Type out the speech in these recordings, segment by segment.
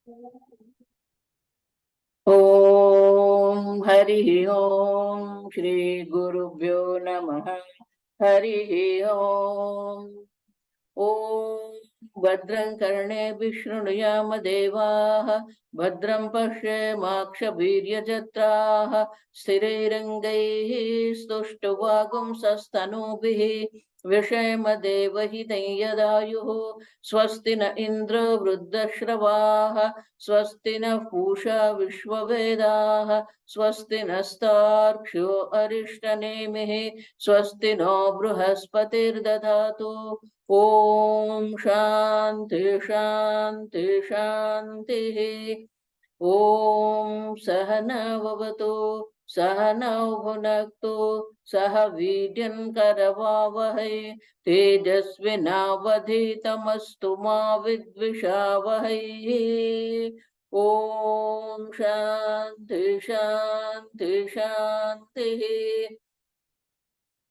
ॐ हरिः ॐ श्रीगुरुभ्यो नमः। हरिः ॐ। ॐ भद्रं कर्णेभिः शृणुयाम देवाः, भद्रं पश्येमाक्षभिर्यजत्राः, स्थिरैरङ्गैः स्तुष्टुवागुंसस्तनूभिः विषेम देवहितं यदायुः। स्वस्ति न इन्द्रो वृद्धश्रवाः, स्वस्ति नः पूषा विश्ववेदाः, स्वस्ति नस्तार्क्ष्यो अरिष्टनेमिः, स्वस्ति नो बृहस्पतिर्दधातु। ओम शांति शांति शांति। ओम सहनाववतु सहनौ भुनक्तु सह वीर्यं करवावहै तेजस्विनावधीतमस्तु मा विद्विषावहै। ओम शांति शांति शांति।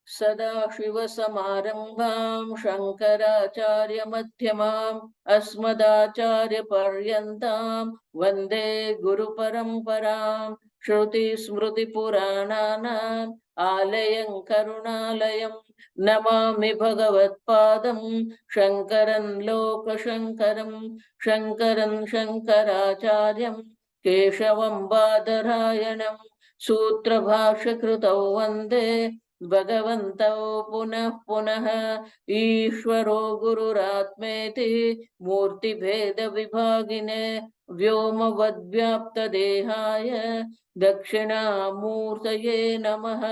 सदाशिवसमारम्भां शङ्कराचार्यमध्यमाम् अस्मदाचार्यपर्यन्तां वन्दे गुरुपरम्पराम्। श्रुतिस्मृतिपुराणानाम् आलयं करुणालयं नमामि भगवत्पादं शङ्करं लोकशङ्करं। शङ्करं शङ्कराचार्यं केशवं बादरायणं सूत्रभाष्यकृतौ वन्दे भगवन्तौ पुनः पुनः। ईश्वरो गुरुरात्मेति मूर्तिभेदविभागिने व्योमवद्व्याप्तदेहाय दक्षिणामूर्तये नमः।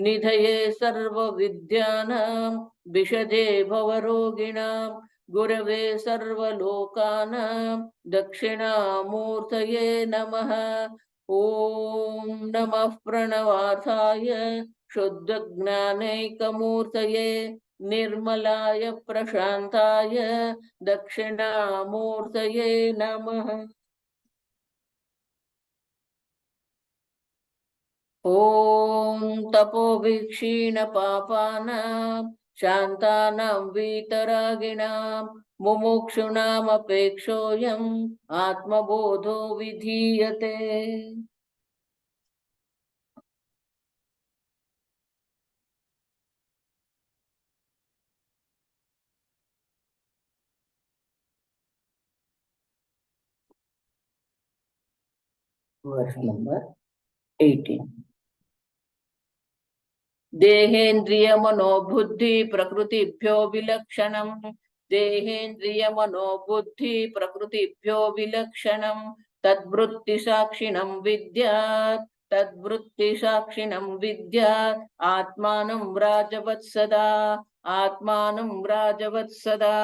निधये सर्वविद्यानां विशदे भवरोगिणां गुरवे सर्वलोकानां दक्षिणामूर्तये नमः। ॐ नमः प्रणवार्थाय शुद्धज्ञानैकमूर्तये निर्मलाय प्रशान्ताय दक्षिणामूर्तये नमः। ॐ तपोवीक्षीणपापानां शान्तानां वीतरागिणां मुमुक्षूणामपेक्षोऽयम् आत्मबोधो विधीयते। वर्ष नंबर 18। देहेन्द्रिय मनोबुद्धि प्रकृतिभ्यो विलक्षणं। देहेन्द्रिय मनोबुद्धि प्रकृतिभ्यो विलक्षणं तद्वृत्ति साक्षिणं विद्यात्। तद्वृत्ति साक्षिणं विद्यात् आत्मानं राजवत्सदा। आत्मानं राजवत्सदा।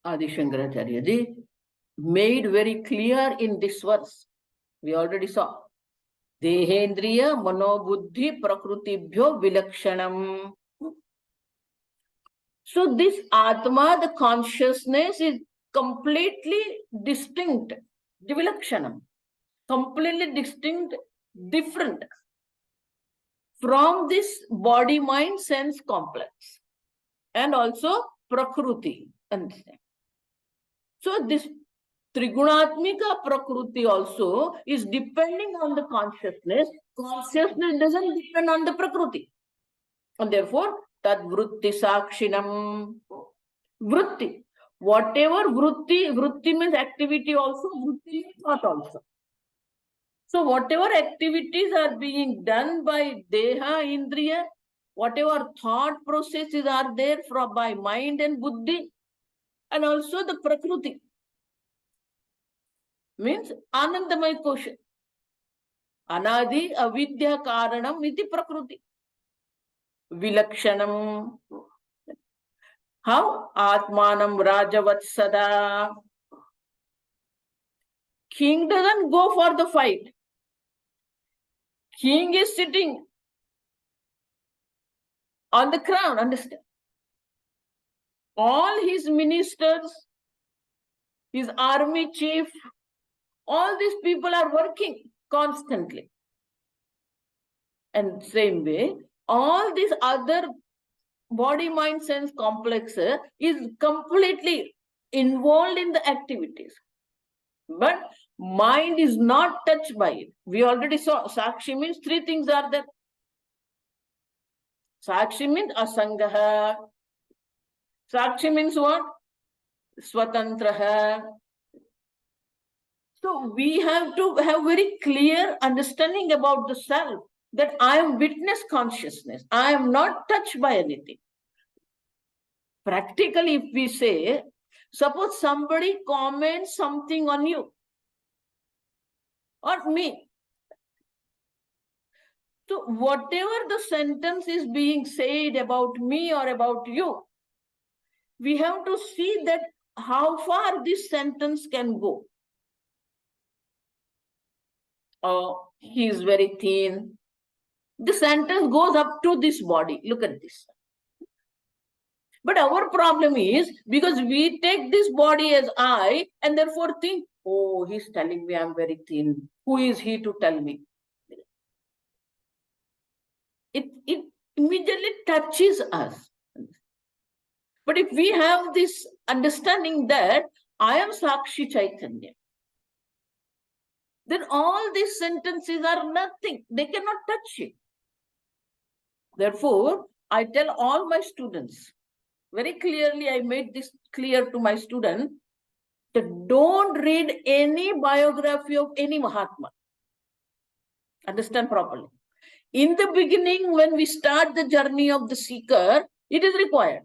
Adi Shankaracharya ji made very clear in this verse. We already saw. देहेन्द्रिय मनोबुद्धि प्रकृतिभ्यो विलक्षणम. So this Atma, the consciousness, is completely distinct, vilakshanam, completely distinct, different from this body mind sense complex and also prakruti. Understand? So this Trigunatmika Prakriti also is depending on the consciousness. Consciousness doesn't depend on the Prakriti. And therefore, Tad Vritti Sakshinam. Vritti. Whatever Vritti means activity also, Vritti means thought also. So whatever activities are being done by Deha, Indriya, whatever thought processes are there by mind and Buddhi, and also the Prakriti. Means Anandamay Kosha. Anadi avidya karanam iti prakriti. Vilakshanam. How? Atmanam rajavatsada. King doesn't go for the fight. King is sitting on the crown, understand? All his ministers, his army chief, all these people are working constantly. And same way, all these other body, mind, sense complex is completely involved in the activities. But mind is not touched by it. We already saw Sakshi means three things are there. Sakshi means asangaha. Sakshi means what? Swatantraha. So we have to have very clear understanding about the self, that I am witness consciousness. I am not touched by anything. Practically, if we say, suppose somebody comments something on you or me. So whatever the sentence is being said about me or about you, we have to see that how far this sentence can go. Oh, he is very thin. The sentence goes up to this body. Look at this. But our problem is, because we take this body as I and therefore think, oh, he's telling me I'm very thin. Who is he to tell me? It immediately touches us. But if we have this understanding that I am Sakshi Chaitanya, then all these sentences are nothing. They cannot touch it. Therefore, I tell all my students, very clearly I made this clear to my student, that don't read any biography of any Mahatma. Understand properly. In the beginning, when we start the journey of the seeker, it is required.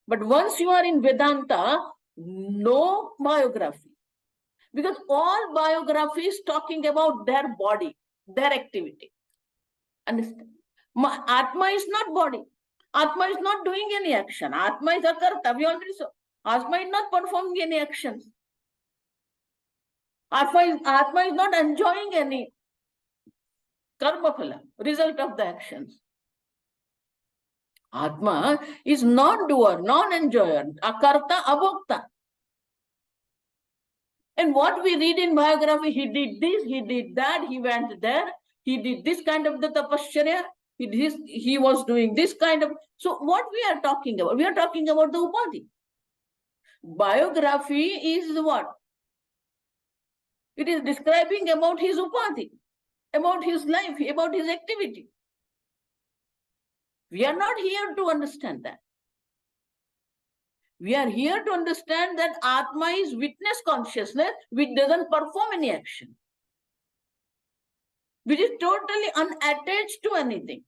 But once you are in Vedanta, no biography. Because all biography is talking about their body, their activity. Understand? Atma is not body. Atma is not doing any action. Atma is akarta. We already saw. Atma is not performing any actions. Atma is not enjoying any karma phala, result of the actions. Atma is non-doer, non-enjoyer, akarta, abhokta. And what we read in biography, he did this, he did that, he went there, he did this kind of the tapasya, he was doing this kind of. So what we are talking about? We are talking about the upadhi. Biography is what? It is describing about his upadhi, about his life, about his activity. We are not here to understand that. We are here to understand that Atma is witness consciousness which doesn't perform any action, which is totally unattached to anything.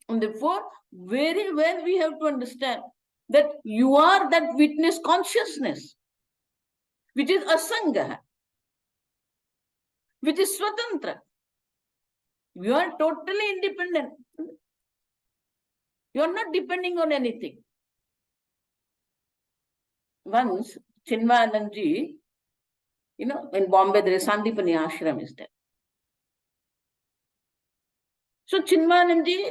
And therefore, very well we have to understand that you are that witness consciousness, which is asanga, which is swatantra. You are totally independent. You are not depending on anything. Once, Chinmayananji, in Bombay, there is Sandipani Ashram is there. So Chinmayananji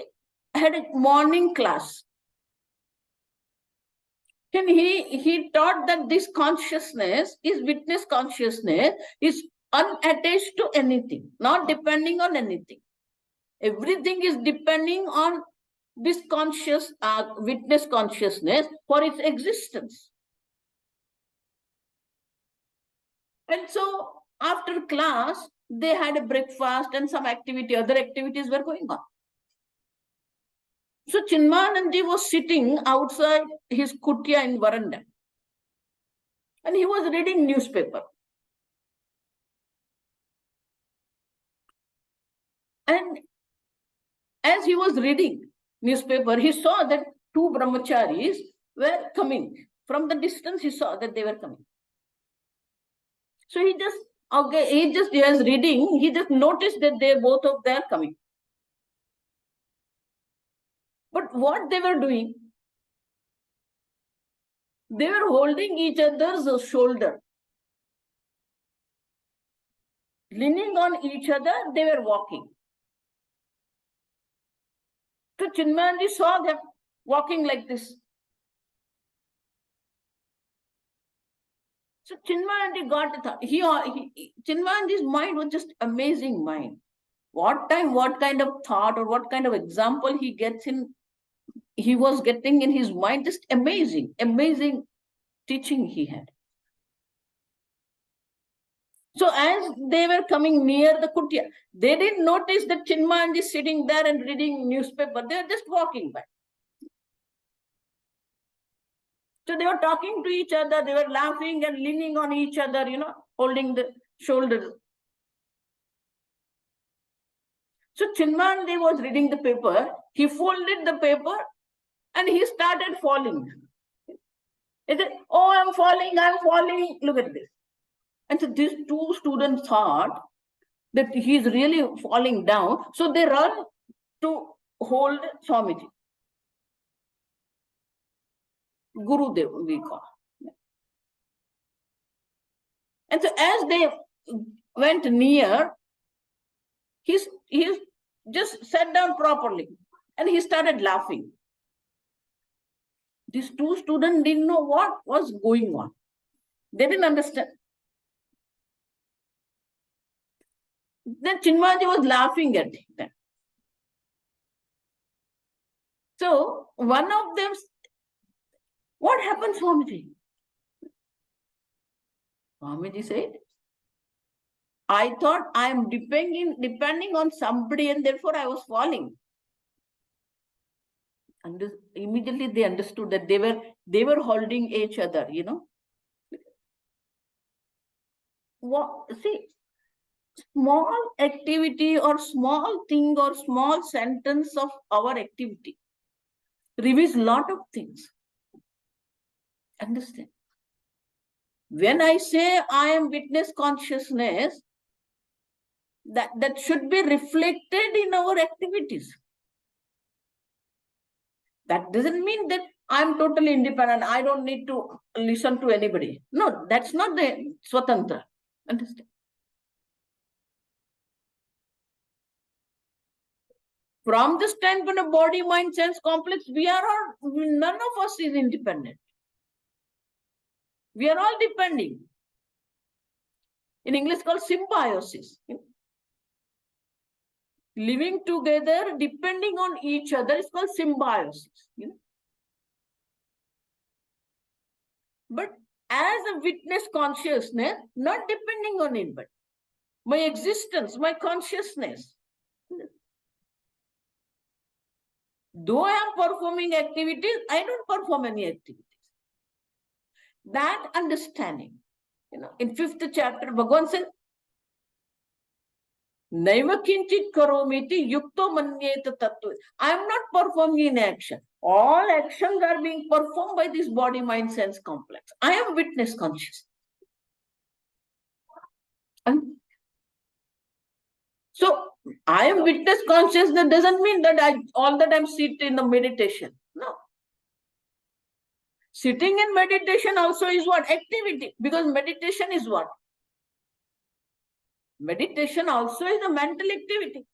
had a morning class. And he taught that this consciousness is witness consciousness, is unattached to anything, not depending on anything. Everything is depending on this witness consciousness for its existence. And so after class, they had a breakfast and some activity, other activities were going on. So Chinmayananji was sitting outside his kutia in veranda. And he was reading newspaper. And as he was reading newspaper, he saw that two brahmacharis were coming. From the distance, he saw that they were coming. So he was reading, he just noticed that they both of them are coming. But what they were doing, they were holding each other's shoulder. Leaning on each other, they were walking. So Chinmayanji saw them walking like this. So Chinmayanji got a thought. Chinmayanji's mind was just amazing mind. what time, what kind of thought or what kind of example he was getting in his mind. Just amazing, amazing teaching he had. So as they were coming near the kutia, they didn't notice that Chinmayanji is sitting there and reading newspaper. They were just walking by. So they were talking to each other. They were laughing and leaning on each other, holding the shoulders. So Chinmayanji was reading the paper. He folded the paper and he started falling. He said, "Oh, I'm falling, I'm falling. Look at this." And so these two students thought that he's really falling down. So they run to hold Swamiji. Gurudev, we call. And so as they went near, he just sat down properly and he started laughing. These two students didn't know what was going on. They didn't understand. Then Chinmaji was laughing at them. So one of them, "What happened, Swamiji?" Swamiji said, "I thought I am depending on somebody and therefore I was falling." And immediately they understood that they were holding each other, See, small activity or small thing or small sentence of our activity reveals a lot of things. Understand? When I say I am witness consciousness, that should be reflected in our activities. That doesn't mean that I'm totally independent. I don't need to listen to anybody. No, that's not the Swatantra. Understand? From the standpoint of body, mind, sense complex, none of us is independent. We are all depending. In English, called symbiosis. Living together, depending on each other, is called symbiosis. But as a witness consciousness, not depending on anybody. My existence, my consciousness. Though I am performing activities, I don't perform any activities. That understanding, in 5th chapter, Bhagavan says, Naiva kinchit karomiti yukto manyeta tattva. I am not performing in action. All actions are being performed by this body, mind, sense complex. I am witness conscious. And so I am witness conscious. That doesn't mean that all the time sit in the meditation. No. Sitting in meditation also is what? Activity. Because meditation is what? Meditation also is a mental activity.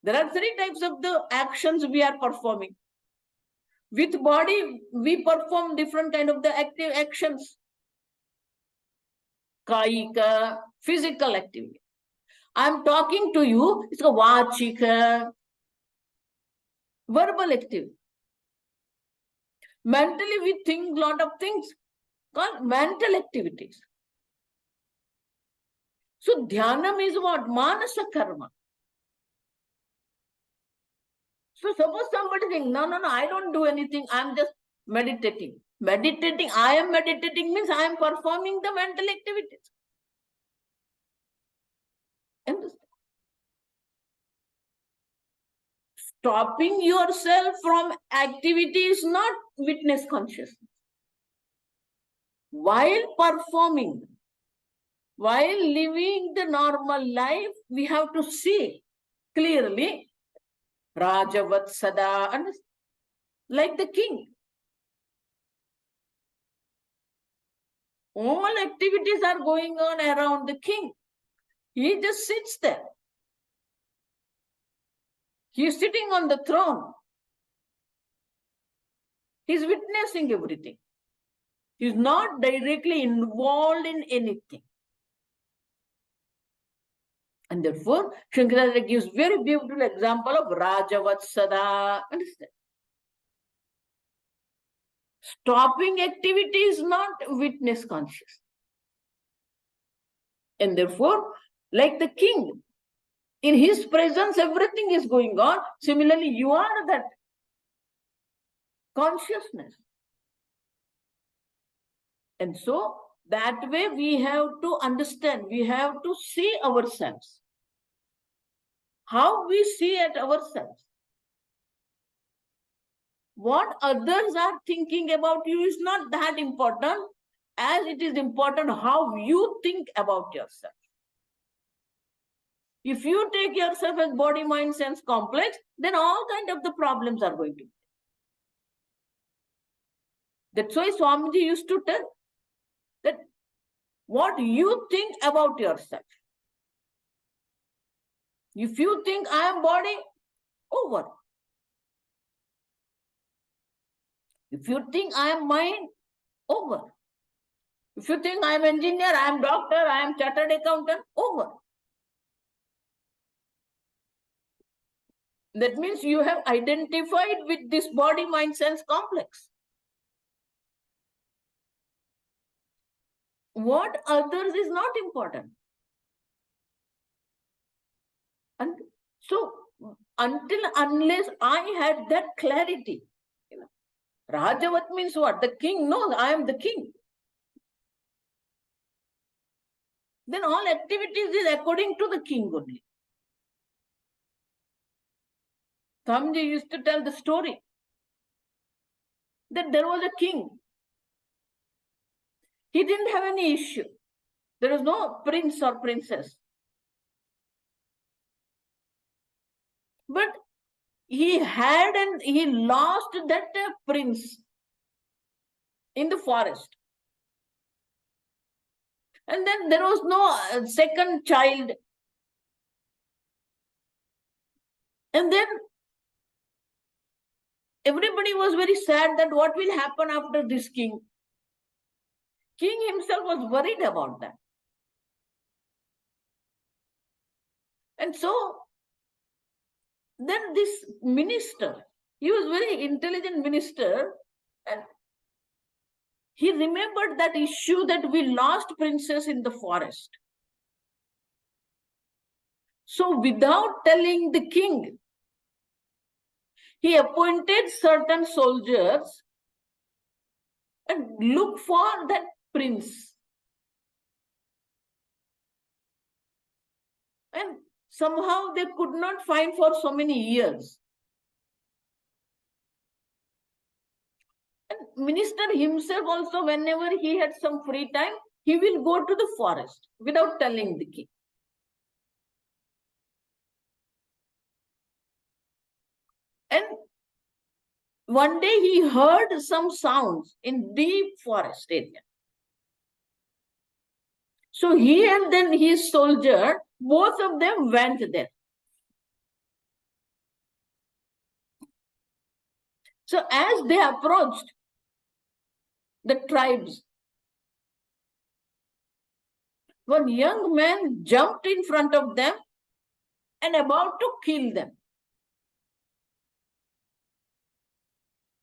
There are 3 types of the actions we are performing. With body, we perform different kind of the active actions. Kaika, physical activity. I'm talking to you, it's a vachika, verbal activity. Mentally, we think a lot of things called mental activities. So, dhyanam is what? Manasa karma. So, suppose somebody thinks, no, I don't do anything, I'm just meditating. I am meditating means I am performing the mental activities. Understand? Stopping yourself from activity is not witness consciousness. While performing, while living the normal life, we have to see clearly, Rajavat Sada, like the king. All activities are going on around the king. He just sits there. He is sitting on the throne. He is witnessing everything. He is not directly involved in anything. And therefore, Shankaracharya gives very beautiful example of Rajavatsada. Understand? Stopping activity is not witness conscious. And therefore, like the king, in his presence, everything is going on. Similarly, you are that consciousness. And so, that way we have to understand, we have to see ourselves. How we see at ourselves. What others are thinking about you is not that important, as it is important how you think about yourself. If you take yourself as body, mind, sense complex, then all kind of the problems are going to be. That's why Swamiji used to tell that what you think about yourself. If you think I am body, over. If you think I am mind, over. If you think I am engineer, I am doctor, I am chartered accountant, over. That means you have identified with this body, mind, sense complex. What others is not important. And so, unless I had that clarity, Rajavat means what? The king knows I am the king. Then all activities is according to the king only. Swamiji used to tell the story that there was a king. He didn't have any issue. There was no prince or princess. But he had and he lost that prince in the forest. And then there was no second child. And then everybody was very sad that what will happen after this king. King himself was worried about that. And so then this minister, he was very intelligent minister, and he remembered that issue that we lost princess in the forest. So without telling the king, he appointed certain soldiers and looked for that prince. And somehow they could not find for so many years. And minister himself also, whenever he had some free time, he will go to the forest without telling the king. And one day he heard some sounds in deep forest area. So he and then his soldier, both of them went there. So as they approached the tribes, one young man jumped in front of them and about to kill them.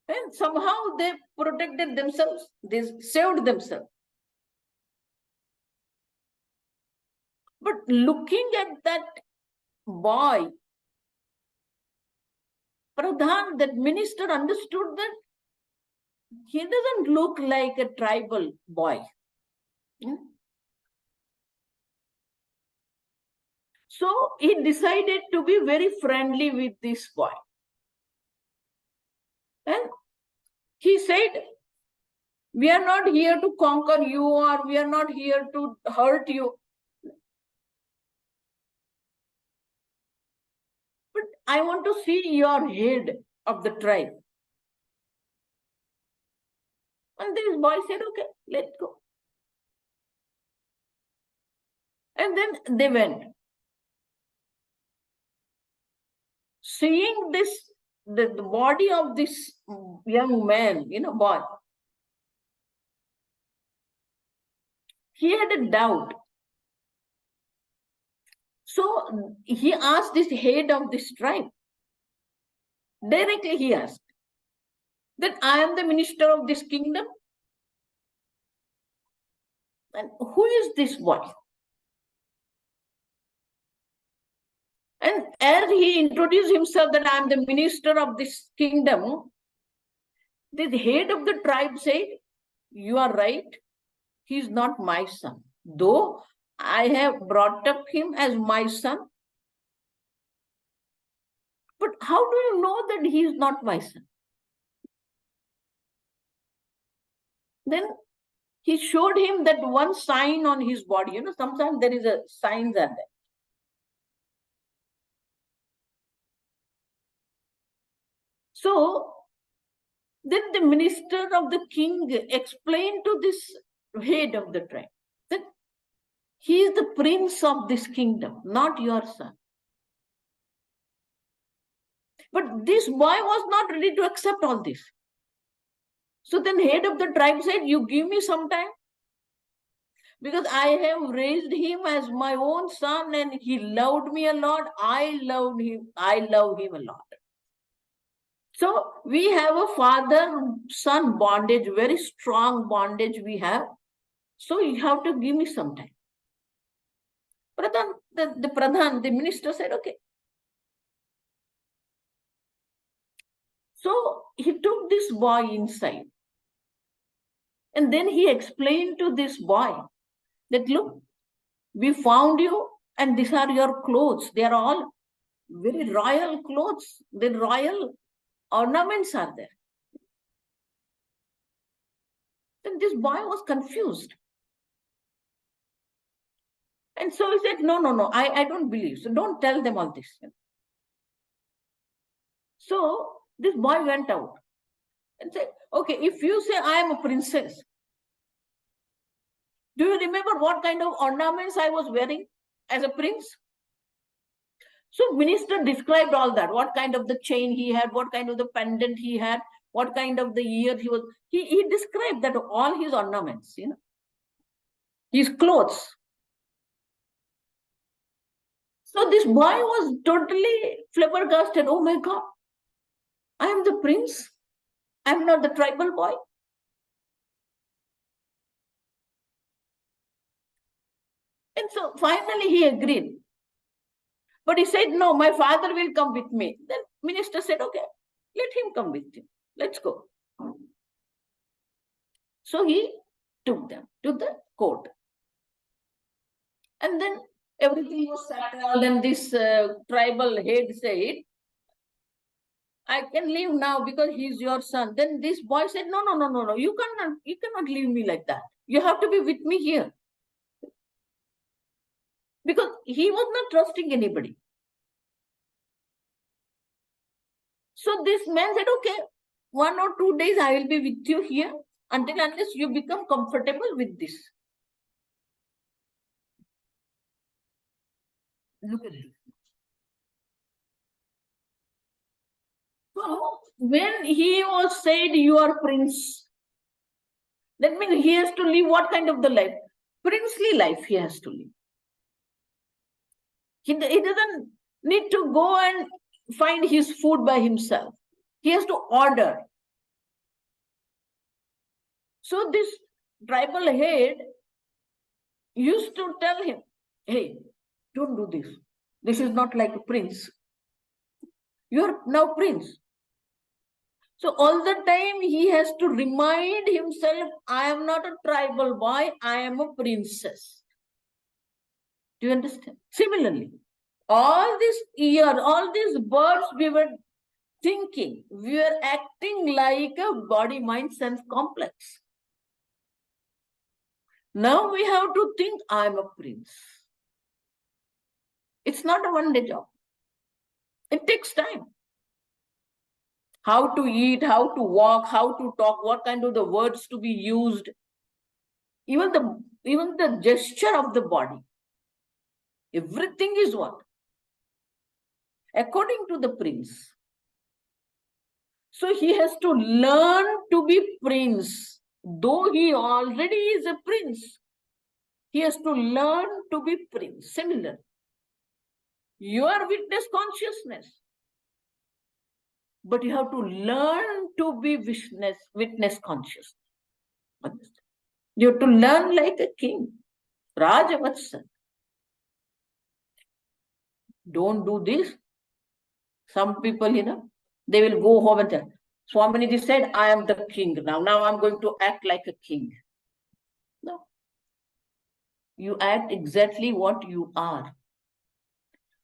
And somehow they protected themselves, they saved themselves. But looking at that boy, Pradhan, that minister, understood that he doesn't look like a tribal boy. So he decided to be very friendly with this boy. And he said, we are not here to conquer you, or we are not here to hurt you. But I want to see your head of the tribe. And this boy said, okay, let's go. And then they went. Seeing this, the body of this young man, boy, he had a doubt. So he asked this head of this tribe. Directly he asked that I am the minister of this kingdom. And who is this boy? And as he introduced himself that I am the minister of this kingdom, the head of the tribe said, you are right. He is not my son. Though I have brought up him as my son. But how do you know that he is not my son? Then he showed him that one sign on his body. You know, sometimes there is a signs are there. So then the minister of the king explained to this head of the tribe that he is the prince of this kingdom, not your son. But this boy was not ready to accept all this. So then head of the tribe said, you give me some time, because I have raised him as my own son and he loved me a lot. I loved him. I love him a lot. So we have a father-son bondage, very strong bondage we have. So you have to give me some time. Pradhan, the Pradhan, the minister said, okay. So he took this boy inside. And then he explained to this boy that, look, we found you and these are your clothes. They are all very royal clothes. The royal ornaments are there. Then this boy was confused. And so he said, no, I don't believe. So don't tell them all this. So this boy went out and said, okay, if you say I am a princess, do you remember what kind of ornaments I was wearing as a prince? So minister described all that, what kind of the chain he had, what kind of the pendant he had, what kind of the ear he was. He described that all his ornaments, his clothes. So this boy was totally flabbergasted. Oh my God, I am the prince. I am not the tribal boy. And so finally he agreed. But he said, no, my father will come with me. Then minister said, okay, let him come with you. Let's go. So he took them to the court. And then everything was settled and this tribal head said, I can leave now because he's your son. Then this boy said, no, you cannot leave me like that. You have to be with me here. Because he was not trusting anybody. So this man said, okay, 1 or 2 days I will be with you here unless you become comfortable with this. Look at this. So when he was said, you are prince, that means he has to live what kind of the life? Princely life he has to live. He doesn't need to go and find his food by himself. He has to order. So this tribal head used to tell him, hey, don't do this. This is not like a prince. You are now prince. So all the time he has to remind himself, I am not a tribal boy, I am a princess. Do you understand? Similarly, all this year, all these birds we were thinking, we were acting like a body, mind, sense complex. Now we have to think, I am a prince. It's not a one-day job. It takes time. How to eat, how to walk, how to talk, what kind of the words to be used. Even the gesture of the body. Everything is what? According to the prince. So he has to learn to be prince. Though he already is a prince, he has to learn to be prince. Similar. You are witness consciousness. But you have to learn to be witness conscious. You have to learn like a king. Rajavatsa. Don't do this. Some people, they will go home and tell, Swamini said, I am the king now. Now I'm going to act like a king. No. You act exactly what you are.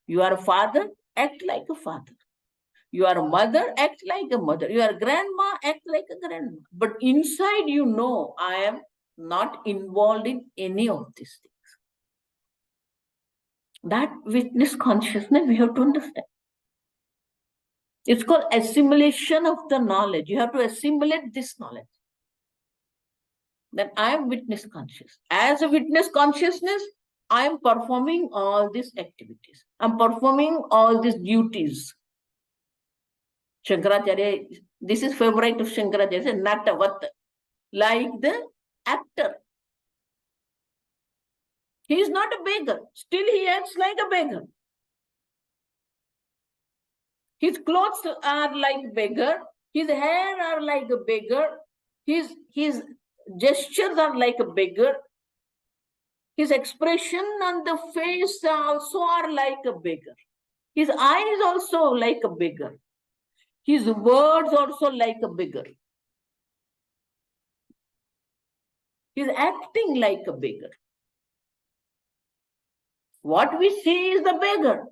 You are a father, act like a father. You are a mother, act like a mother. You are a grandma, act like a grandma. But inside, I am not involved in any of these things. That witness consciousness we have to understand. It's called assimilation of the knowledge. You have to assimilate this knowledge. That I am witness conscious. As a witness consciousness, I am performing all these activities. I'm performing all these duties. Shankaracharya, this is favorite of Shankaracharya, Natavat, like the actor. He is not a beggar. Still he acts like a beggar. His clothes are like beggar. His hair are like a beggar. His gestures are like a beggar. His expression on the face also are like a beggar. His eyes also like a beggar. His words also like a beggar. He's acting like a beggar. What we see is the beggar.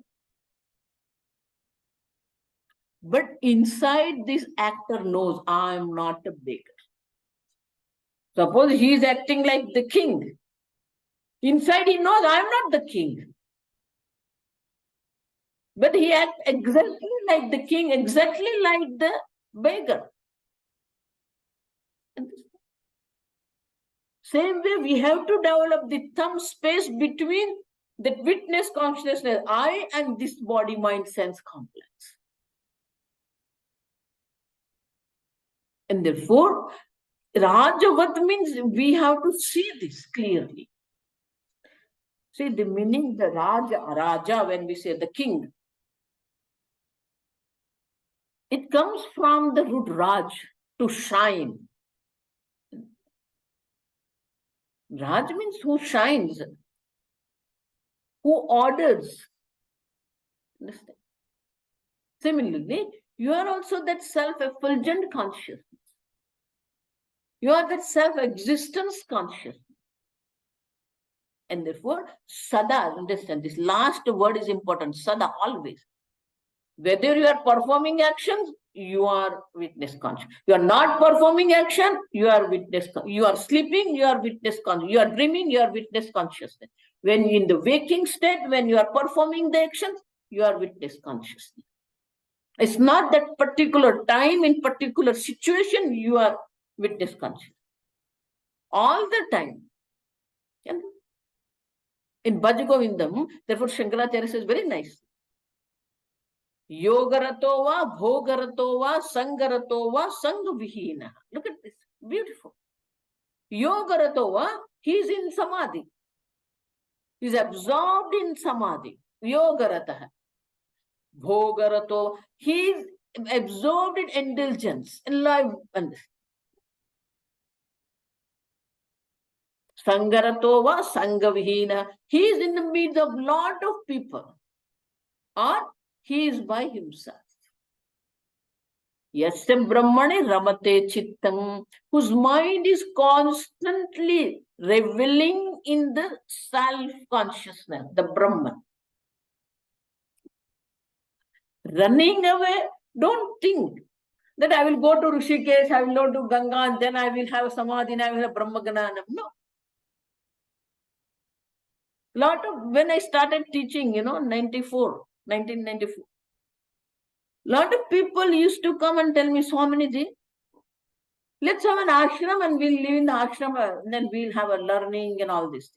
But inside, this actor knows I am not a beggar. Suppose he is acting like the king. Inside he knows I am not the king. But he acts exactly like the king, exactly like the beggar. Same way, we have to develop the thumb space between the witness consciousness, I, and this body, mind, sense complex. And therefore, Rajavat means we have to see this clearly. See the meaning, the Raja, when we say the king, it comes from the root Raj, to shine. Raj means who shines, who orders. Understand? Similarly, you are also that self-effulgent consciousness. You are that self-existence consciousness. And therefore, Sada, understand, this last word is important, Sada, always. Whether you are performing actions, you are witness conscious. You are not performing action, you are witness. You are sleeping, you are witness conscious. You are dreaming, you are witness consciousness. When in the waking state, when you are performing the actions, you are witness consciousness. It's not that particular time, in particular situation, you are witness conscious. All the time. In Bhajagovindam, therefore Shankaracharya says very nice. Yogarato va, bhogarato va, sangarato va, sangvihina. Look at this. Beautiful. Yogarato va, he is in samadhi. He is absorbed in samadhi. Yogarataha. Bhogarato, he is absorbed in indulgence, in life. Sangarato va, sangavihina. He is in the midst of lot of people. Or he is by himself. Yasya Brahmane Ramate Chittam, whose mind is constantly reveling in the self-consciousness, the Brahman. Running away, don't think that I will go to Rishikesh, I will go to Ganga, and then I will have Samadhi, and I will have Brahmagananam. No. When I started teaching, 1994, lot of people used to come and tell me, Swamini, let's have an ashram and we'll live in the ashram and then we'll have a learning and all this.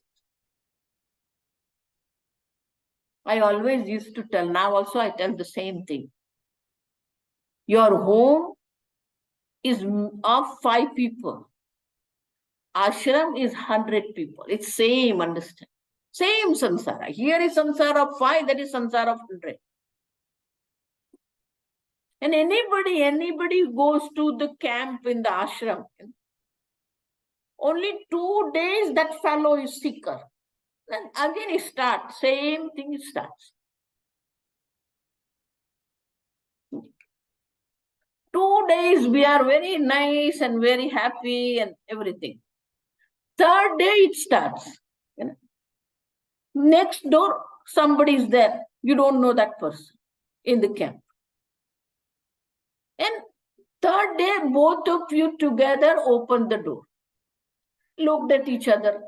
I always used to tell, now also I tell the same thing. Your home is of 5 people. Ashram is 100 people. It's same, understand. Same samsara. Here is samsara of 5, that is samsara of 100. And anybody who goes to the camp in the ashram, only 2 days that fellow is seeker. Then again it starts, same thing it starts. 2 days we are very nice and very happy and everything. 3rd day it starts. Next door, somebody is there. You don't know that person in the camp. And 3rd day, both of you together open the door. Looked at each other.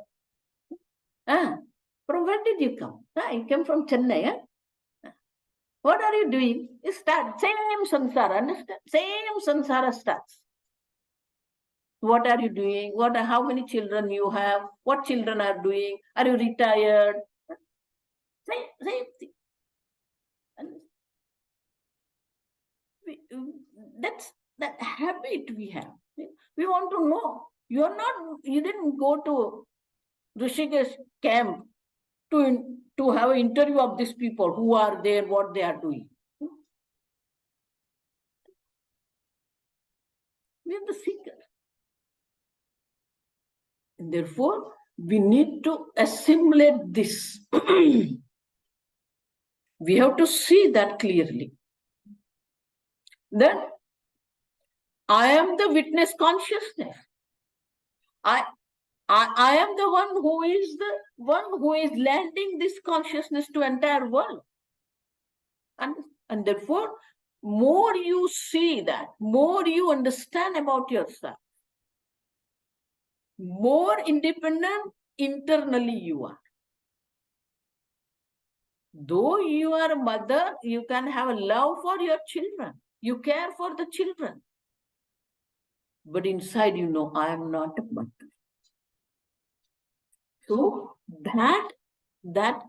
From where did you come? I came from Chennai. What are you doing? You start. Same samsara, understand? Same samsara starts. What are you doing? How many children you have? What children are doing? Are you retired? Same thing. That's that habit we have. We want to know. You didn't go to Rishikesh camp to have an interview of these people who are there, what they are doing. We are the seeker. And therefore, we need to assimilate this. We have to see that clearly. Then, I am the witness consciousness. I am the one who is lending this consciousness to entire world. And therefore, more you see that, more you understand about yourself, more independent internally you are. Though you are a mother, you can have a love for your children. You care for the children. But inside you know, I am not a mother. So that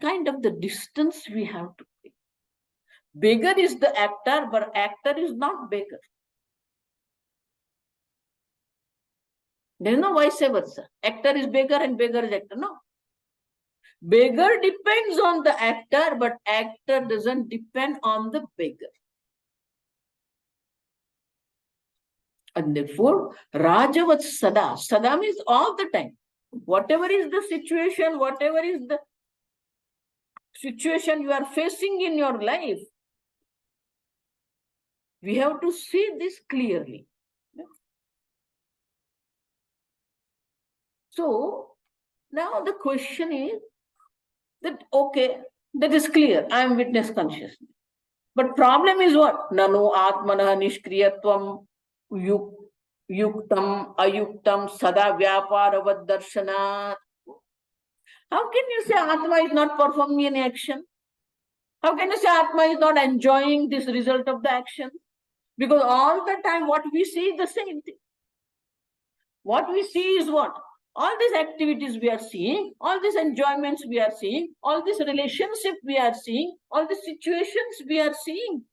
kind of the distance we have to take. Beggar is the actor, but actor is not beggar. There is no vice versa. Actor is beggar and beggar is actor. No. Beggar depends on the actor, but actor doesn't depend on the beggar. And therefore, Rajavat Sada. Sada means all the time. Whatever is the situation, whatever is the situation you are facing in your life, we have to see this clearly. So, now the question is that, okay, that is clear. I am witness consciousness. But problem is what? Nano Atmana Nishkriyatvam Yuktam Ayuktam Sada Vyaparavat Darshanat. How can you say Atma is not performing any action? How can you say Atma is not enjoying this result of the action? Because all the time what we see is the same thing. What we see is what? All these activities we are seeing, all these enjoyments we are seeing, all this relationship we are seeing, all the situations we are seeing.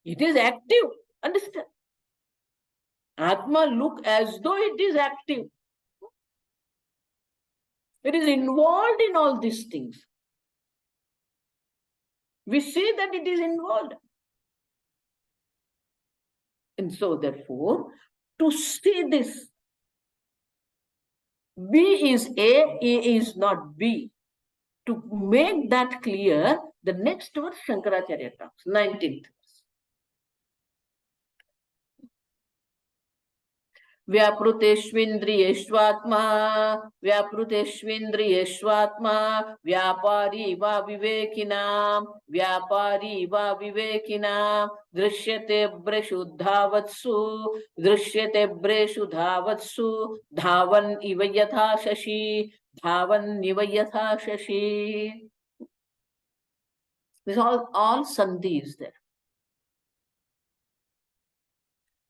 It is active. Understand? Atma look as though it is active. It is involved in all these things. We see that it is involved. And so therefore, to see this, B is A is not B. To make that clear, the next verse Shankaracharya talks, 19th. व्यापृतेष्विन्द्रियेष्वात्मा व्यापारी वा विवेकिनां दृश्यते ब्रेषु धावत्सु धावन् इव यथा Shashi. This all sandhi is there.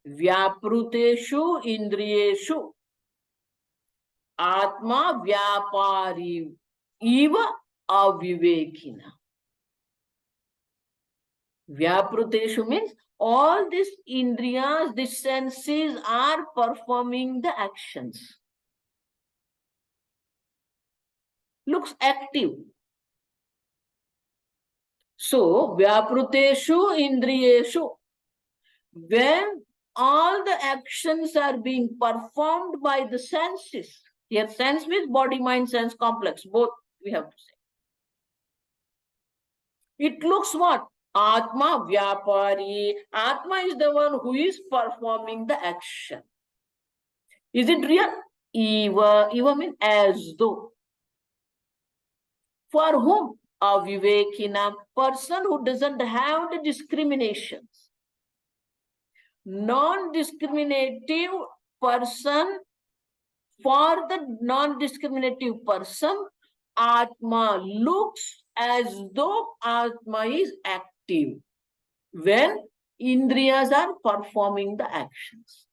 व्यापृतेषु इंद्रियेषु आत्मा व्यापारी इव अविवेकिना. Vyapriteshu means all these indriyas, these senses are performing the actions. looks active. So, Vyapruteshu Indriyeshu, when all the actions are being performed by the senses, here sense means body, mind, sense complex, both we have to say. It looks what? Atma Vyapari. Atma is the one who is performing the action. Is it real? Eva means as though. For whom? A Vivekina, person who doesn't have the discriminations. Non-discriminative person, for the non-discriminative person, Atma looks as though Atma is active when Indriyas are performing the actions.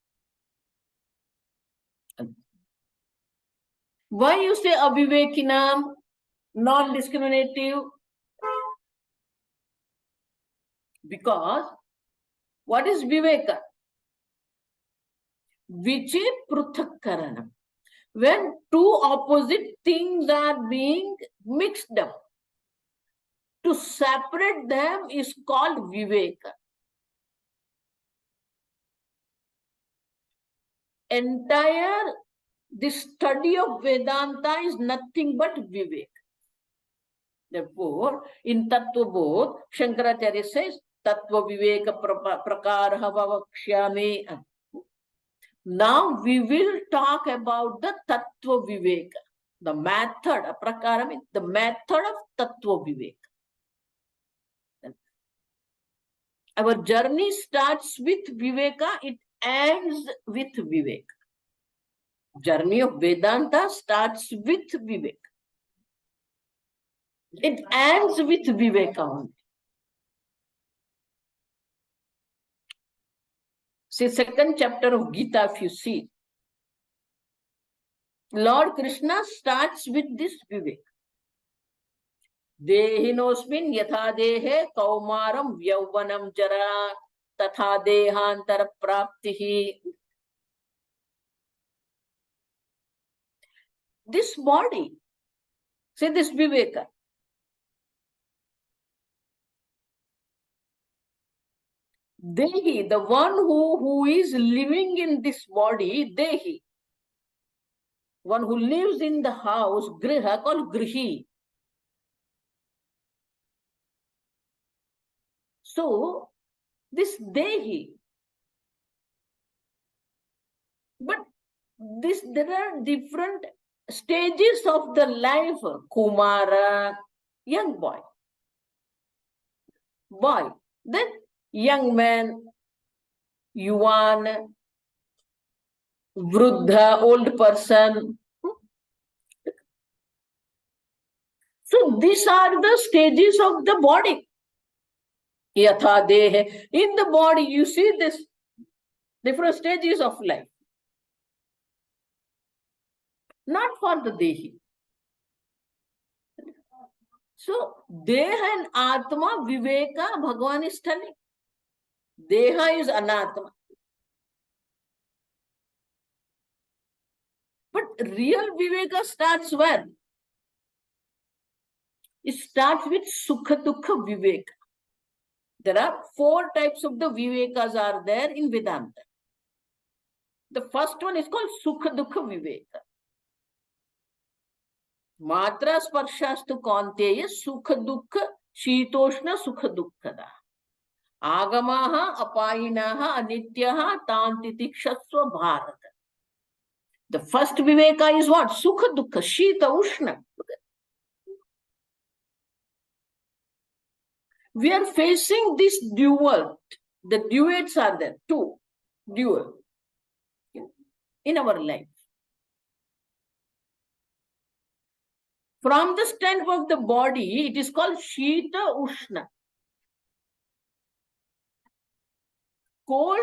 Why you say Avivekinam, non-discriminative? Because what is Viveka? Vichi Pruthakkaranam. When two opposite things are being mixed up, to separate them is called Viveka. Entire this study of Vedanta is nothing but Viveka. Therefore, in Tattvabodh, Shankaracharya says, Tattva Viveka Prakaraha Vavakshyami. Now we will talk about the Tattva Viveka, the method, Prakara means the method of Tattva Viveka. Our journey starts with Viveka, it ends with Viveka. Journey of Vedanta starts with Viveka. It ends with Viveka only. See, second chapter of Gita, if you see, Lord Krishna starts with this Viveka. Dehinosmin yatha dehe kaumaram vyauvanam jara tatha dehantara praptihi. This body, see this Viveka. Dehi, the one who is living in this body, Dehi. One who lives in the house, Griha, called Grihi. So, this Dehi, but there are different stages of the life. Kumara, young boy. Then young man, Yuvan, Vruddha, old person. So these are the stages of the body. Yatha dehe. In the body, you see this different stages of life. Not for the Dehi. So, Deha and Atma, Viveka, Bhagavan is telling. Deha is Anatma. But real Viveka starts where? It starts with Sukha Dukha Viveka. There are 4 types of the Vivekas are there in Vedanta. The first one is called Sukha Dukha Viveka. Matra Sparshastu Kanteya Sukha Dukha Shitoshna Sukha Dukkada. Agamaha Apayinaha Anityaha Tantitikshasva Bharata. The first Viveka is what? Sukha Dukkha, Shita Ushna. We are facing this dual. The duets are there, 2 dual in our life. From the standpoint of the body, it is called Shita Ushna. Cold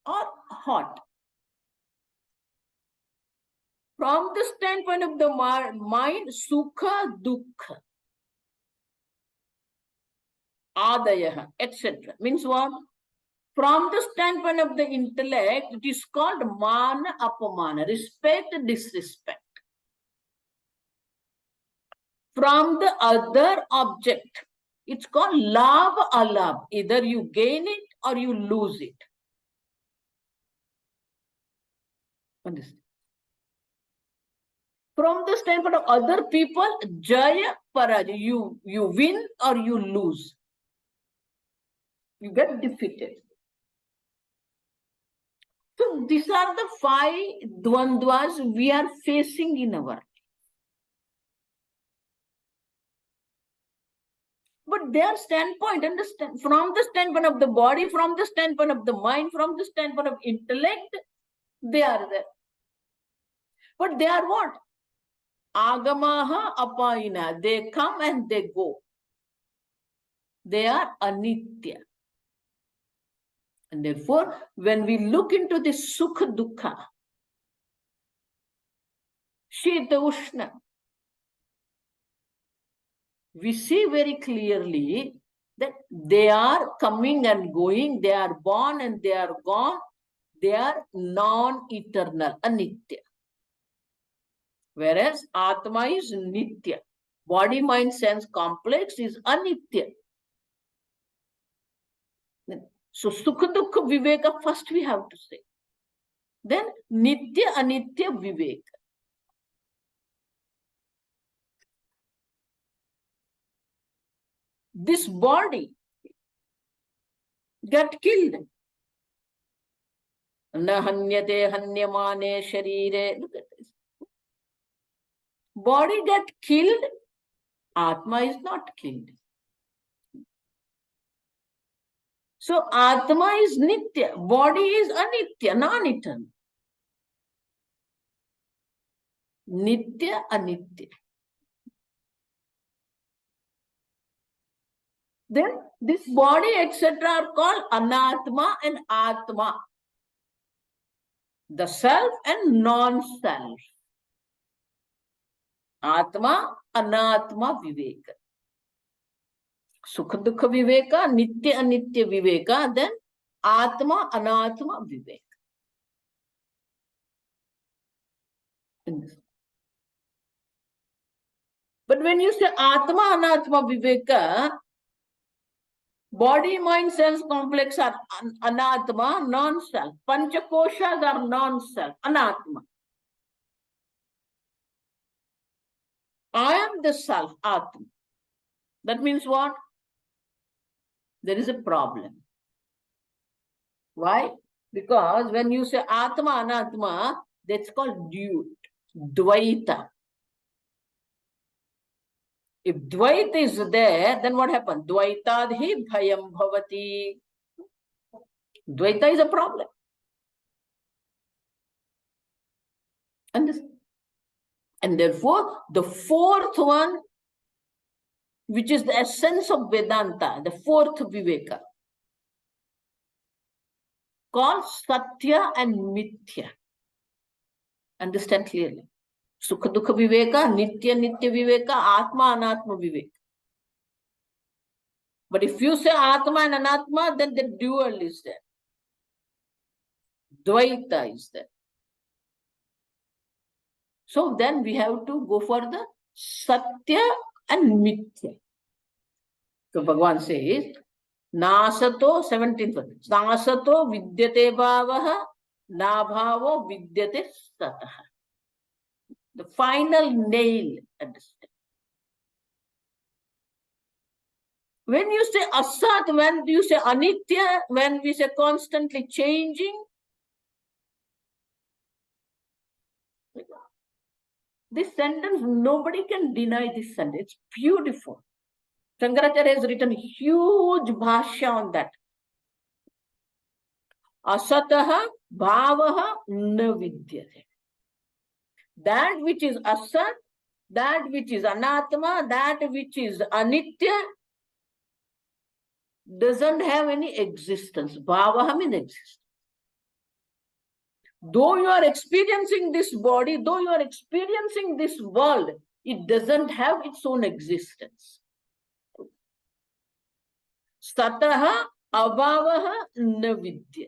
or hot. From the standpoint of the mind, Sukha Dukkha. Adaya, etc. Means what? From the standpoint of the intellect, it is called Mana Apamana, respect, disrespect. from the other object. It's called labh alabh. Either you gain it or you lose it. Understand? From the standpoint of other people, jaya parajaya. You win or you lose. You get defeated. So these are the 5 dvandvas we are facing in our life. But their standpoint, understand, from the standpoint of the body, from the standpoint of the mind, from the standpoint of intellect, they are there. But they are what? Agamaha apayina. They come and they go. They are anitya. And therefore, when we look into this sukha dukkha, shita ushna, we see very clearly that they are coming and going, they are born and they are gone, they are non-eternal, anitya. Whereas Atma is nitya. Body, mind, sense complex is anitya. So sukha dukkha viveka first we have to say. Then nitya anitya viveka. This body got killed. Na hanyate hanyamane sharire. Look at this. Body got killed. Atma is not killed. So Atma is nitya. Body is anitya, non-eternal. Nitya anitya. Then this body, etc., are called anatma and atma. The self and non-self. Atma, anatma, viveka. Sukha dukkha viveka, nitya anitya viveka, then atma, anatma, viveka. But when you say atma, anatma, viveka, body, mind, sense complex are anatma, non-self. Panchakoshas are non-self, anatma. I am the self, atma. That means what? There is a problem. Why? Because when you say atma, anatma, that's called dvaita. If dvaita is there, then what happens? Dvaitadhi bhayam bhavati. Dvaita is a problem. And therefore, the 4th one, which is the essence of Vedanta, the 4th Viveka, called Satya and Mithya. Understand clearly. Sukha Dukkha Viveka, Nitya Nitya Viveka, Atma Anatma Viveka. But if you say Atma and Anatma, then the dual is there. Dvaita is there. So then we have to go for the Satya and Mithya. So Bhagavan says, Nasato, 17th verse, Nasato vidyate bhavaha, nabhavo vidyate sataha. The final nail, understand. When you say asat, when you say anitya, when we say constantly changing, this sentence, nobody can deny this sentence. It's beautiful. Shankaracharya has written huge bhashya on that. Asataha bhavaha na vidyate. That which is asat, that which is anatma, that which is anitya, doesn't have any existence. Bhavaha means existence. Though you are experiencing this body, though you are experiencing this world, it doesn't have its own existence. Sataha abhavaha na vidya.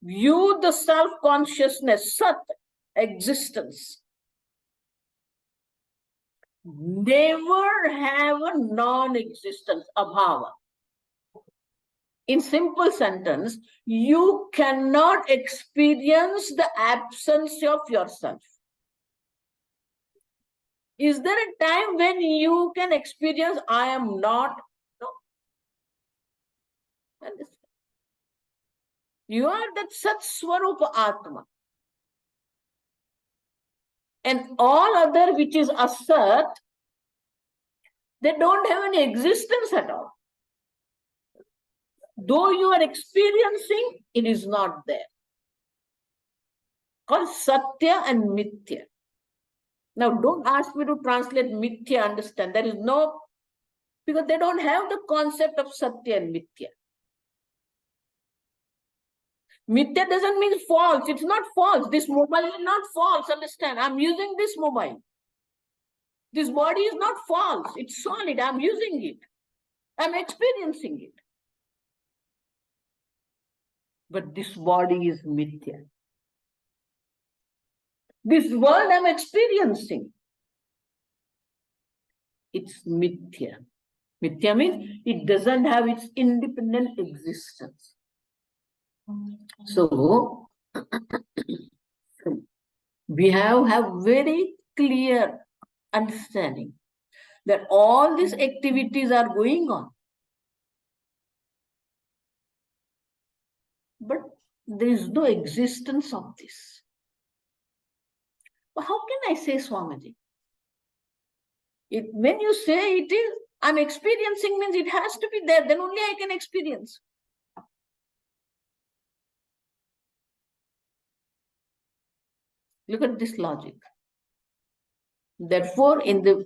View the self-consciousness, sat, existence. never have a non-existence, abhava. In simple sentence, you cannot experience the absence of yourself. Is there a time when you can experience I am not? No. You are that Sat Swarupa Atma. And all other which is Asat, they don't have any existence at all. Though you are experiencing, it is not there. Called Satya and Mithya. Now, don't ask me to translate Mithya, understand. There is no, because they don't have the concept of Satya and Mithya. Mithya doesn't mean false. It's not false. This mobile is not false, understand. I'm using this mobile. This body is not false. It's solid. I'm using it. I'm experiencing it. But this body is Mithya. This world I'm experiencing, it's Mithya. Mithya means it doesn't have its independent existence. So, we have very clear understanding that all these activities are going on. But there is no existence of this. But how can I say, Swamiji? When you say it is, I'm experiencing means it has to be there, then only I can experience. Look at this logic. Therefore, in the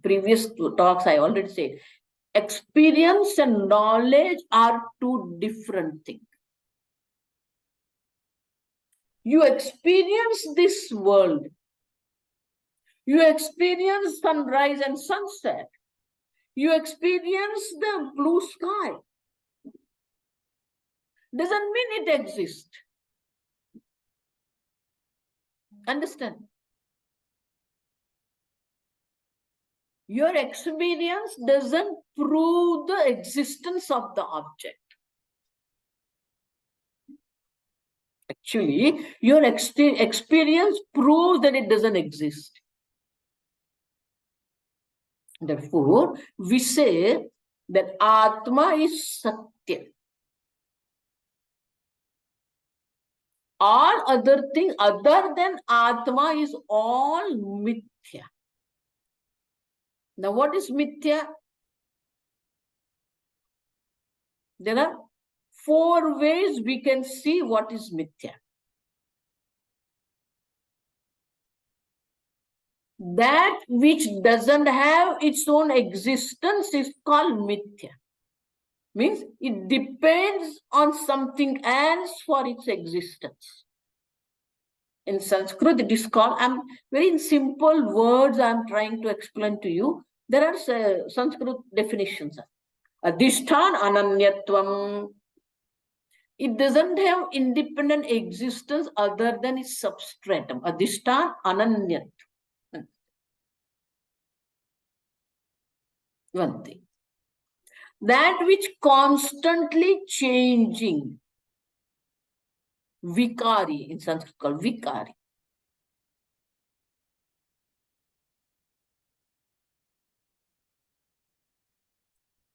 previous talks, I already said, experience and knowledge are two different things. You experience this world. You experience sunrise and sunset. You experience the blue sky. Doesn't mean it exists. Understand? Your experience doesn't prove the existence of the object. Actually, your experience proves that it doesn't exist. Therefore, we say that Atma is Satya. All other things other than Atma is all Mithya. Now, what is Mithya? There are 4 ways we can see what is Mithya. That which doesn't have its own existence is called Mithya. Means it depends on something else for its existence. In Sanskrit, it is called, I'm very simple words I'm trying to explain to you. There are Sanskrit definitions. Adhishthan ananyatvam. It doesn't have independent existence other than its substratum. Adhishthan ananyat. One thing. That which constantly changing. Vikari, in Sanskrit called Vikari.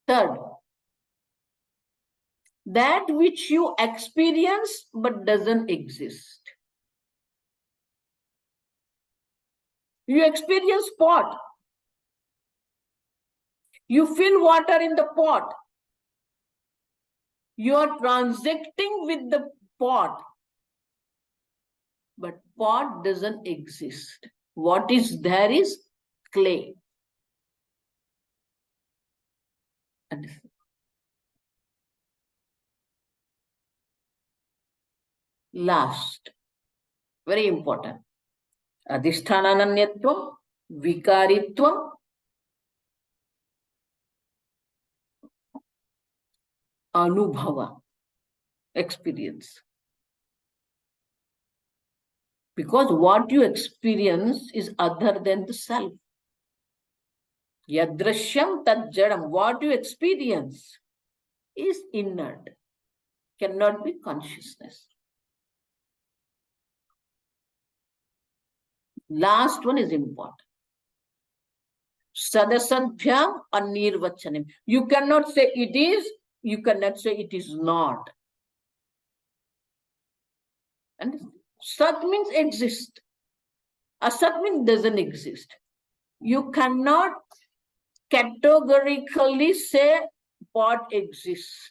Third, that which you experience but doesn't exist. You experience pot. You fill water in the pot. You are transacting with the pot. But pot doesn't exist. What is there is clay. Last, very important. Adhishthanananyatvam, vikaritvam, anubhava, experience. Because what you experience is other than the self. Yadrishyam tad jadam. What you experience is inert, cannot be consciousness. Last one is important. Sadasadbhyam anirvachanim. You cannot say it is, you cannot say it is not. And Sat means exist. Asat means doesn't exist. You cannot categorically say pot exists.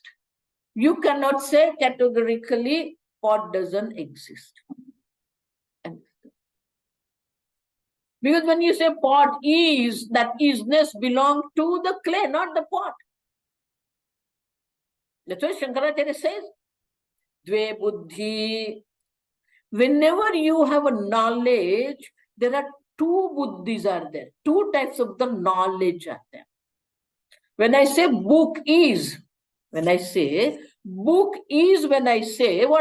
You cannot say categorically pot doesn't exist. And because when you say pot is, that isness belongs to the clay, not the pot. That's why Shankaracharya says, Dve buddhi. Whenever you have a knowledge, there are two buddhis are there. Two types of the knowledge are there. When I say book is, when I say, what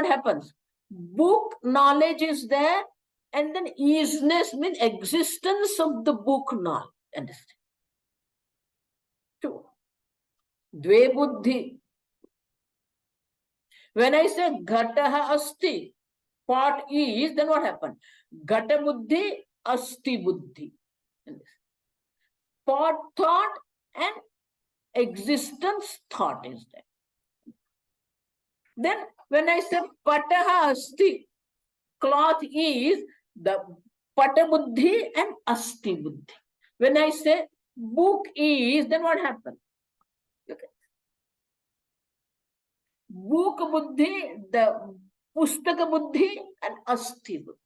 happens? Book knowledge is there, and then isness means existence of the book knowledge. Understand? Two. Dve buddhi. When I say ghataha asti, pot is, then what happened? Ghata buddhi, asti buddhi. Pot thought and existence thought is there. Then when I say pataha asti, cloth is the pata buddhi and asti buddhi. When I say book is, then what happened? Okay. Book buddhi, the pustaka buddhi and asti buddhi.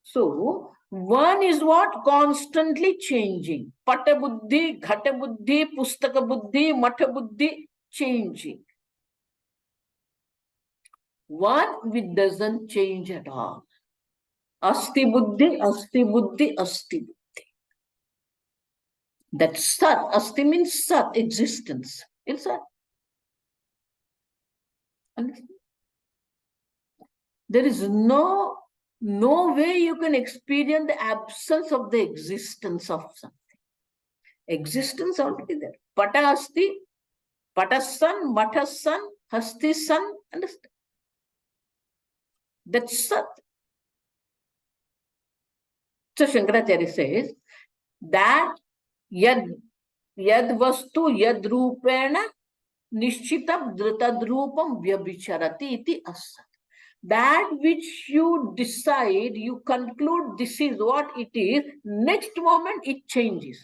So, one is what? Constantly changing. Pata buddhi, ghata buddhi, pustaka buddhi, matha buddhi, changing. One which doesn't change at all. Asti buddhi, asti buddhi, asti buddhi. That sat, asti means sat, existence. It's a. There is no way you can experience the absence of the existence of something. Existence already there. Pata asti, patasan, matasan, hastisan, understand? That's Sat. So Shankaracharya says that yad vastu yad rupena nishchitam dritadrupam vyabhicharati iti asat. That which you decide, you conclude this is what it is, next moment it changes.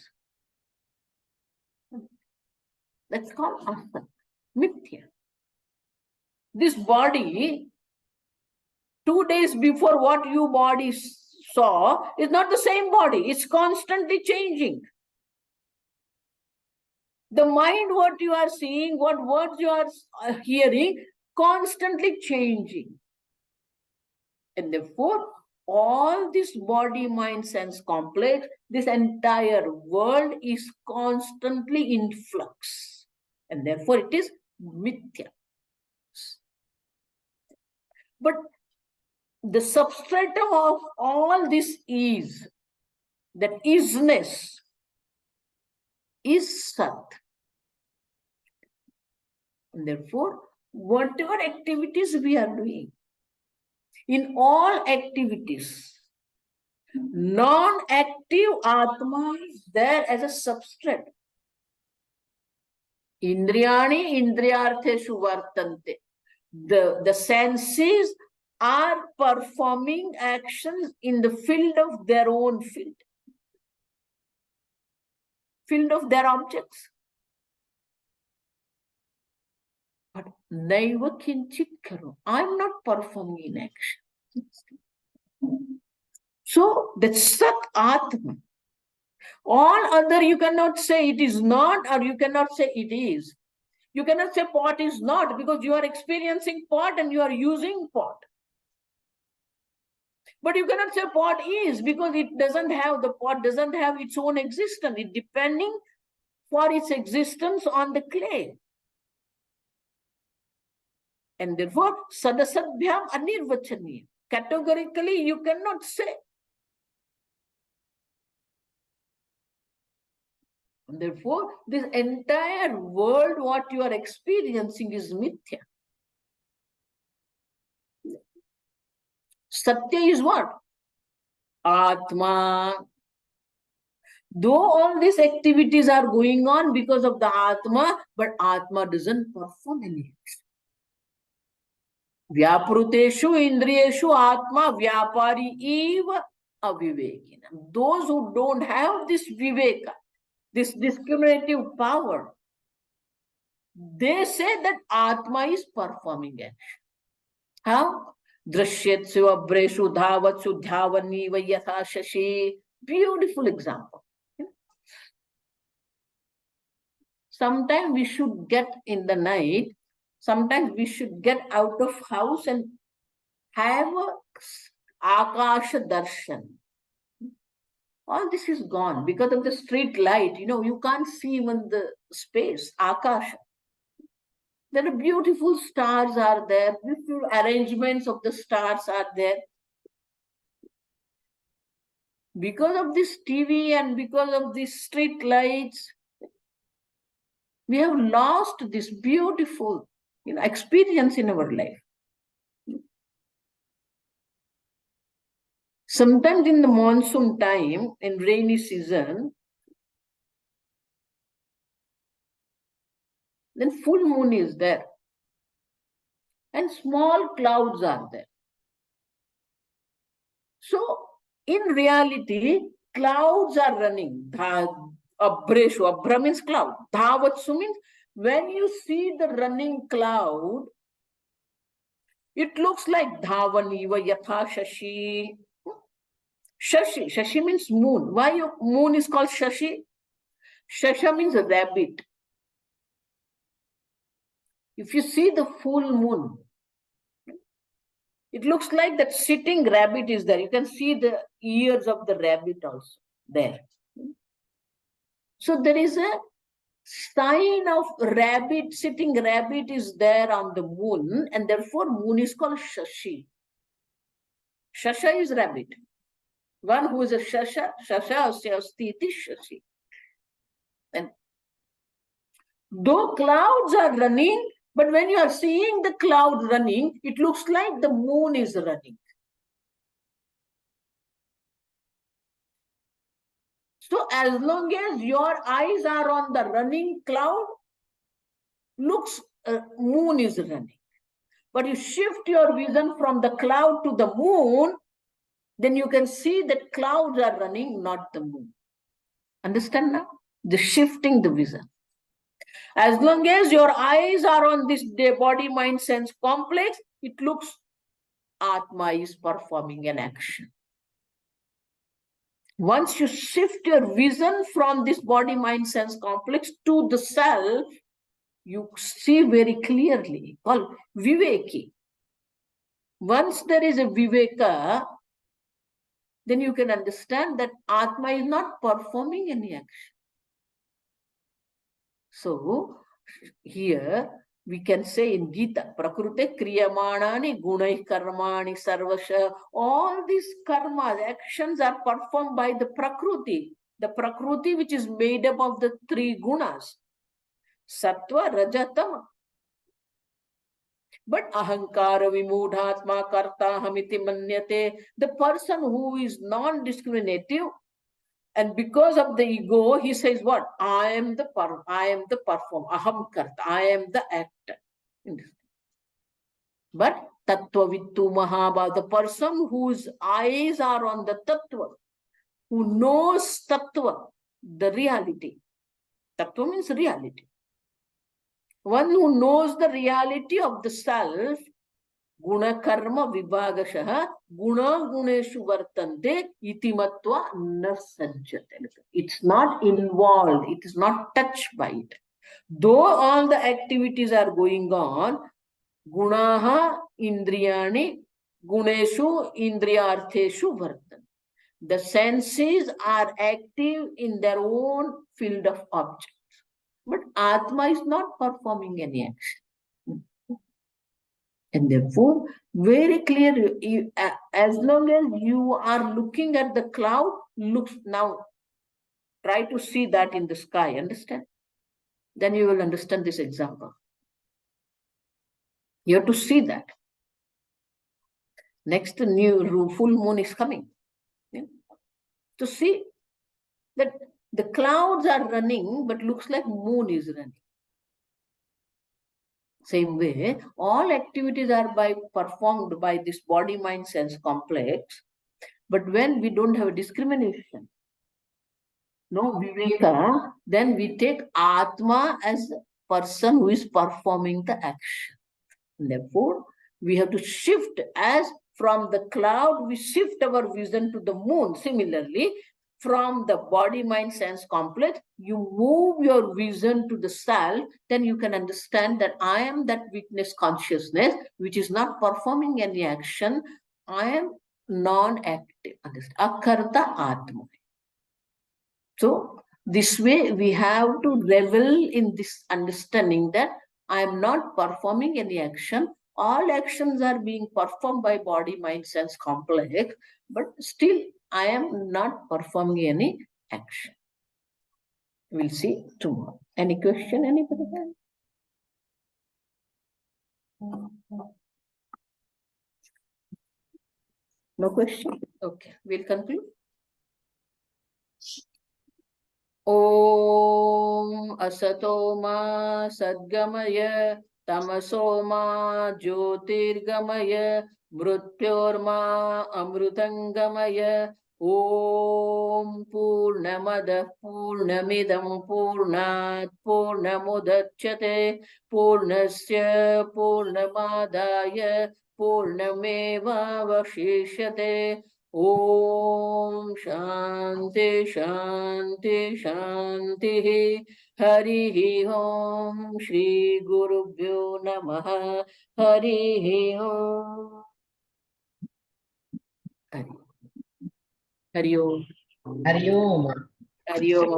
That's called asat, mithya. This body, 2 days before what you body saw is not the same body. It's constantly changing. The mind, what you are seeing, what words you are hearing, constantly changing. And therefore, all this body, mind, sense complex, this entire world is constantly in flux. And therefore, it is mithya. But the substratum of all this is, that isness, is Sat. And therefore, whatever activities we are doing, in all activities, non-active Atma is there as a substrate. Indriyani indriyartheshu vartante. The senses are performing actions in the field of their own field of their objects. But naiva kinchit karo. I'm not performing in action. So that's Sat Atma. All other you cannot say it is not, or you cannot say it is. You cannot say pot is not, because you are experiencing pot and you are using pot. But you cannot say pot is, because the pot doesn't have its own existence. It's depending for its existence on the clay. And therefore, Sadasadbhyam anirvachaniya. Categorically, you cannot say. Therefore, this entire world, what you are experiencing is mithya. Satya is what? Atma. Though all these activities are going on because of the Atma, but Atma doesn't perform any action. Vyapruteshu indriyeshu Atma vyapari eva avivekina. Those who don't have this viveka, this discriminative power, they say that Atma is performing action. How? Drishyatsu abreshu dhavatsu dhyavani vayatha shashi. Beautiful example. Sometimes we should get in the night, sometimes we should get out of house and have a akasha darshan. All this is gone because of the street light. You can't see even the space, akasha. There are beautiful stars are there, beautiful arrangements of the stars are there. Because of this TV and because of these street lights, we have lost this beautiful experience in our life. Sometimes in the monsoon time, in rainy season, then full moon is there. And small clouds are there. So, in reality, clouds are running. Abra means cloud. Dhavatsu means when you see the running cloud, it looks like Dhavaniva Yatha Shashi. Shashi means moon. Why moon is called Shashi? Shasha means a rabbit. If you see the full moon, it looks like that sitting rabbit is there. You can see the ears of the rabbit also there. So there is a sign of rabbit, sitting rabbit is there on the moon, and therefore moon is called Shashi. Shasha is rabbit. One who is a Shasha, Shasha Asti Shashi. And though clouds are running, but when you are seeing the cloud running, it looks like the moon is running. So as long as your eyes are on the running cloud, looks moon is running. But you shift your vision from the cloud to the moon, then you can see that clouds are running, not the moon. Understand now? The shifting the vision. As long as your eyes are on this body, mind, sense complex, it looks Atma is performing an action. Once you shift your vision from this body, mind, sense complex to the self, you see very clearly, called Viveki. Once there is a Viveka, then you can understand that Atma is not performing any action. So, here we can say in Gita, Prakrute Kriyamanani Gunai Karmani Sarvasha, all these karmas, actions are performed by the Prakriti. The Prakriti which is made up of the three gunas, Sattva, Raja, Tama. But ahankara vimudhatma karta hamiti manyate, the person who is non-discriminative, and because of the ego, he says what? I am the performer, aham karta, I am the actor. But tattva vittu mahabha, the person whose eyes are on the tattva, who knows tattva, the reality. Tattva means reality. One who knows the reality of the self, guna karma vibhagashaha, guna guneshu vartante, iti matva na sajjate. It's not involved, it is not touched by it. Though all the activities are going on, gunaha indriyani, guneshu indriyartheshu vartante. The senses are active in their own field of object. But Atma is not performing any action. And therefore, very clear, as long as you are looking at the cloud, looks now, Try to see that in the sky, understand? Then you will understand this example. You have to see that. Next new full moon is coming. Yeah? To see that the clouds are running, but looks like moon is running. Same way, all activities are performed by this body, mind, sense complex. But when we don't have a discrimination, no viveka, then we take Atma as the person who is performing the action. Therefore, we have to shift as from the cloud, we shift our vision to the moon. Similarly, from the body, mind, sense complex, you move your vision to the self, then you can understand that I am that witness consciousness, which is not performing any action. I am non-active. Akarta Atma. So this way we have to revel in this understanding that I am not performing any action. All actions are being performed by body, mind, sense complex, but still I am not performing any action. We'll see tomorrow. Any question, anybody have? No question? Okay, we'll conclude. Om Asato Ma Sadgamaya Tamaso Ma Jyotirgamaya Mrutyorma Amrutangamaya Om Purnamada Purnamidam Purnat Purnamudachyate Purnasya Purnamadaya Purnameva Vashishyate Om Shanti Shanti Shanti Hari Om Shri Gurubhyo Namaha Hari Om Hari Om Hari Om. Hari Om Hari Om.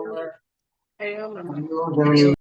Hari Om.